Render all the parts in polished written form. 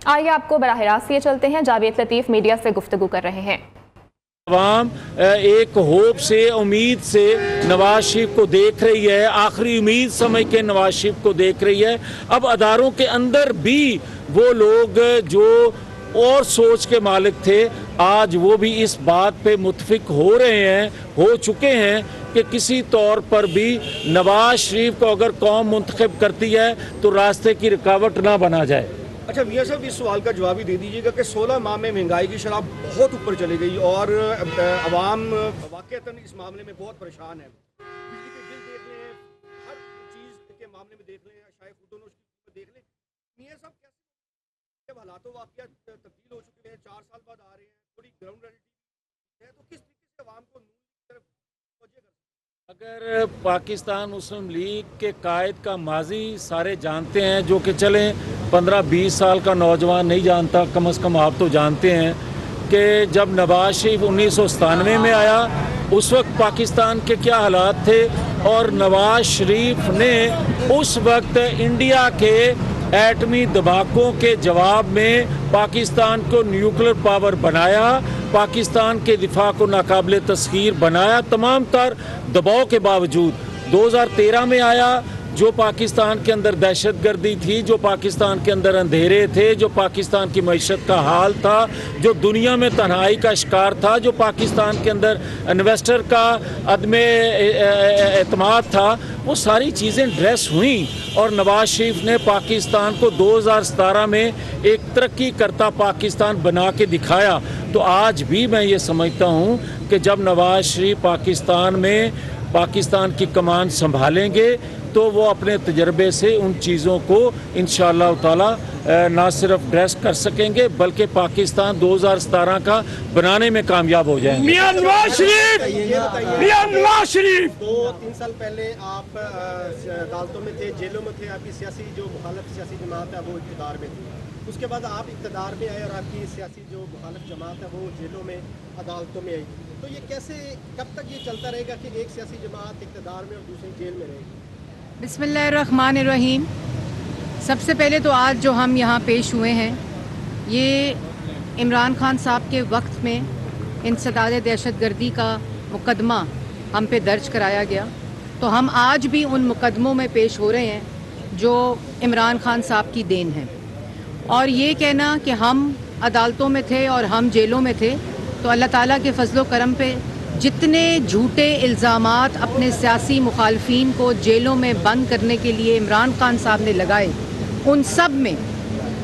آئیے آپ کو براہ راست یہ چلتے ہیں، جاوید لطیف میڈیا سے گفتگو کر رہے ہیں۔ عوام ایک ہوپ سے، امید سے نواز شریف کو دیکھ رہی ہے، آخری امید سمجھ کے نواز شریف کو دیکھ رہی ہے۔ اب اداروں کے اندر بھی وہ لوگ جو اور سوچ کے مالک تھے، آج وہ بھی اس بات پہ متفق ہو چکے ہیں کہ کسی طور پر بھی نواز شریف کو اگر قوم منتخب کرتی ہے تو راستے کی رکاوٹ نہ بنا جائے۔ اچھا میاں صاحب، اس سوال کا جواب ہی دے دیجیے گا کہ 16 ماہ میں مہنگائی کی شرح بہت اوپر چلی گئی اور عوام واقعتاً اس معاملے میں بہت پریشان ہے۔ بجلی کے بل دیکھ لیں، ہر چیز کے معاملے میں دیکھ لیں، شاید خود دیکھ لیں۔ میاں صاحب کیسے جب حالات و واقعات تبدیل ہو چکے ہیں، 4 سال بعد آ رہے ہیں، تھوڑی گراؤنڈ ریئلٹی ہے، تو کس طریقے سے عوام کو نور کی طرف توجہ کر؟ اگر پاکستان مسلم لیگ کے قائد کا ماضی سارے جانتے ہیں، جو کہ چلیں 15-20 سال کا نوجوان نہیں جانتا، کم از کم آپ تو جانتے ہیں کہ جب نواز شریف 1997 میں آیا اس وقت پاکستان کے کیا حالات تھے، اور نواز شریف نے اس وقت انڈیا کے ایٹمی دھماکوں کے جواب میں پاکستان کو نیوکلیر پاور بنایا، پاکستان کے دفاع کو ناقابل تسخیر بنایا تمام تر دباؤ کے باوجود۔ 2013 میں آیا، جو پاکستان کے اندر دہشت گردی تھی، جو پاکستان کے اندر اندھیرے تھے، جو پاکستان کی معیشت کا حال تھا، جو دنیا میں تنہائی کا شکار تھا، جو پاکستان کے اندر انویسٹر کا عدم اعتماد تھا، وہ ساری چیزیں ڈریس ہوئیں اور نواز شریف نے پاکستان کو 2017 میں ایک ترقی کرتا پاکستان بنا کے دکھایا۔ تو آج بھی میں یہ سمجھتا ہوں کہ جب نواز شریف پاکستان میں پاکستان کی کمان سنبھالیں گے تو وہ اپنے تجربے سے ان چیزوں کو انشاءاللہ تعالی نہ صرف ڈریس کر سکیں گے بلکہ پاکستان 2017 کا بنانے میں کامیاب ہو جائیں گے۔ میاں نواز شریف 2-3 سال پہلے آپ عدالتوں میں تھے، جیلوں میں تھے، آپ کی سیاسی جو مخالف سیاسی جماعت ہے وہ اقتدار میں تھی، اس کے بعد آپ اقتدار میں آئے اور آپ کی سیاسی جو مخالف جماعت ہے وہ جیلوں میں عدالتوں میں آئی، تو یہ کیسے کب تک یہ چلتا رہے گا کہ ایک سیاسی جماعت اقتدار میں اور دوسری جیل میں رہے گی؟ بسم اللہ الرحمن الرحیم۔ سب سے پہلے تو آج جو ہم یہاں پیش ہوئے ہیں یہ عمران خان صاحب کے وقت میں انسداد دہشت گردی کا مقدمہ ہم پہ درج کرایا گیا، تو ہم آج بھی ان مقدموں میں پیش ہو رہے ہیں جو عمران خان صاحب کی دین ہے، اور یہ کہنا کہ ہم عدالتوں میں تھے اور ہم جیلوں میں تھے، تو اللہ تعالیٰ کے فضل و کرم پہ جتنے جھوٹے الزامات اپنے سیاسی مخالفین کو جیلوں میں بند کرنے کے لیے عمران خان صاحب نے لگائے، ان سب میں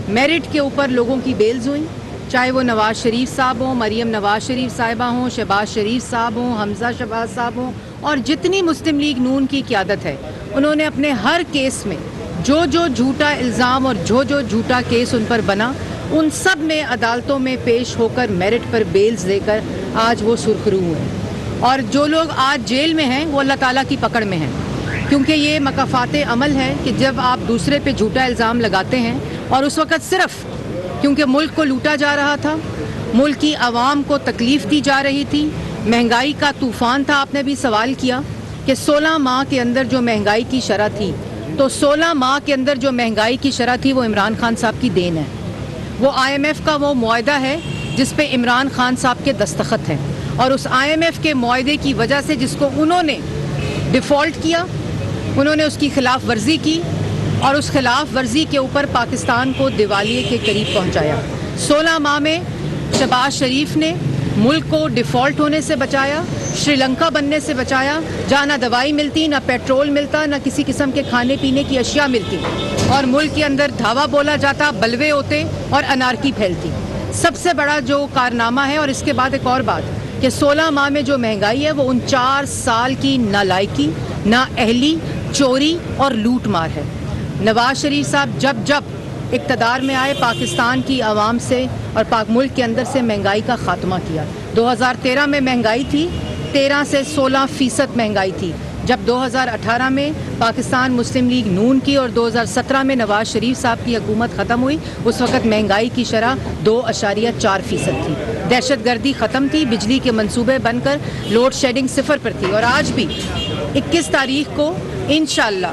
میرٹ کے اوپر لوگوں کی بیلز ہوئیں، چاہے وہ نواز شریف صاحب ہوں، مریم نواز شریف صاحبہ ہوں، شہباز شریف صاحب ہوں، حمزہ شہباز صاحب ہوں، اور جتنی مسلم لیگ نون کی قیادت ہے، انہوں نے اپنے ہر کیس میں جو جھوٹا الزام اور جو جھوٹا کیس ان پر بنا، ان سب میں عدالتوں میں پیش ہو کر میرٹ پر بیلز لے کر آج وہ سرخرو ہوئے، اور جو لوگ آج جیل میں ہیں وہ اللہ تعالیٰ کی پکڑ میں ہیں، کیونکہ یہ مکافات عمل ہے کہ جب آپ دوسرے پہ جھوٹا الزام لگاتے ہیں، اور اس وقت صرف کیونکہ ملک کو لوٹا جا رہا تھا، ملک کی عوام کو تکلیف دی جا رہی تھی، مہنگائی کا طوفان تھا۔ آپ نے بھی سوال کیا کہ 16 ماہ کے اندر جو مہنگائی کی شرح تھی، تو 16 ماہ کے اندر جو مہنگائی کی شرح تھی وہ عمران خان صاحب کی دین ہے، وہ IMF کا وہ معاہدہ ہے جس پہ عمران خان صاحب کے دستخط ہیں، اور اس IMF کے معاہدے کی وجہ سے جس کو انہوں نے ڈیفالٹ کیا، انہوں نے اس کی خلاف ورزی کی، اور اس خلاف ورزی کے اوپر پاکستان کو دیوالیے کے قریب پہنچایا۔ 16 ماہ میں شہباز شریف نے ملک کو ڈیفالٹ ہونے سے بچایا، شری لنکا بننے سے بچایا، جہاں نہ دوائی ملتی، نہ پیٹرول ملتا، نہ کسی قسم کے کھانے پینے کی اشیاء ملتی، اور ملک کے اندر دھاوا بولا جاتا، بلوے ہوتے اور انارکی پھیلتی۔ سب سے بڑا جو کارنامہ ہے، اور اس کے بعد ایک اور بات کہ 16 ماہ میں جو مہنگائی ہے وہ 49 سال کی نالائکی، نااہلی، چوری اور لوٹ مار ہے۔ نواز شریف صاحب جب اقتدار میں آئے، پاکستان کی عوام سے اور پاک ملک کے اندر سے مہنگائی کا خاتمہ کیا۔ 2013 میں مہنگائی تھی 13 سے 16% مہنگائی تھی، جب 2018 میں پاکستان مسلم لیگ نون کی اور 2017 میں نواز شریف صاحب کی حکومت ختم ہوئی، اس وقت مہنگائی کی شرح 2.4% تھی، دہشت گردی ختم تھی، بجلی کے منصوبے بن کر لوڈ شیڈنگ 0 پر تھی، اور آج بھی 21 تاریخ کو انشاءاللہ